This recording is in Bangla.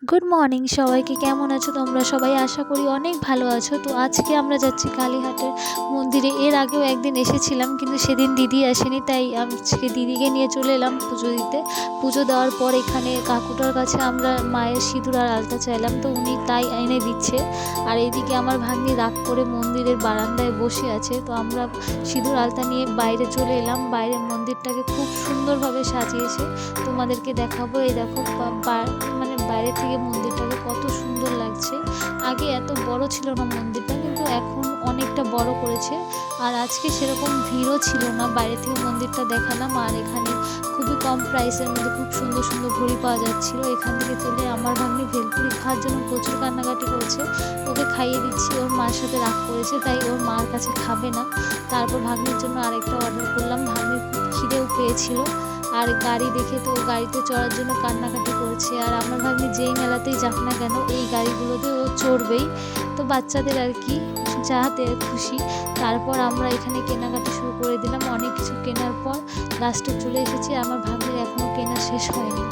গুড মর্নিং সবাইকে। কেমন আছো তোমরা সবাই? আশা করি অনেক ভালো আছো। তো আজকে আমরা যাচ্ছি কালীহাটের মন্দিরে। এর আগেও একদিন এসেছিলাম, কিন্তু সেদিন দিদি আসেনি, তাই আজকে দিদিকে নিয়ে চলে এলাম পুজো দিতে। পুজো দেওয়ার পর এখানে কাকুটার কাছে আমরা মায়ের সিঁদুর আর আলতা চাইলাম, তো উনি তাই এনে দিচ্ছে। আর এইদিকে আমার ভাগ্নি রাগ করে মন্দিরের বারান্দায় বসে আছে। তো আমরা সিঁদুর আলতা নিয়ে বাইরে চলে এলাম। বাইরের মন্দিরটাকে খুব সুন্দরভাবে সাজিয়েছে, তোমাদেরকে দেখাবো। এই দেখো মানে বাইরে থেকে মন্দিরটাকে কত সুন্দর লাগছে। আগে এত বড় ছিল না মন্দিরটা, কিন্তু এখন অনেকটা বড় করেছে। আর আজকে সেরকম ভিড়ও ছিল না, বাইরে থেকে মন্দিরটা দেখালাম। আর এখানে খুবই কম প্রাইসের মধ্যে খুব সুন্দর সুন্দর ঘড়ি পাওয়া যাচ্ছিল। এখান থেকে চলে আমার ভাগ্নি ভেলপুরি খাওয়ার জন্য প্রচুর কান্নাকাটি করেছে। ওকে খাইয়ে দিচ্ছি, ওর মার সাথে রাগ করেছে, তাই ওর মার কাছে খাবে না। তারপর ভাগ্নির জন্য আরেকটা অর্ডার করলাম। ভাগ্নির খুব খিদেও পেয়েছিল, আর গাড়ি দেখে তো গাড়িতে চড়ার জন্য কান্নাকাটি করেছে। আর আমার ভাগ্নি যেই মেলাতেই যাক না কেন, এই গাড়িগুলোতে ও চড়বেই। তো বাচ্চাদের আর কি, যাহাতে খুশি। তারপর আমরা এখানে কেনাকাটি শুরু করে দিলাম। অনেক কিছু কেনার পর লাস্টে চলে এসেছি। আমার ভাগ্নির এখনও কেনা শেষ হয়নি।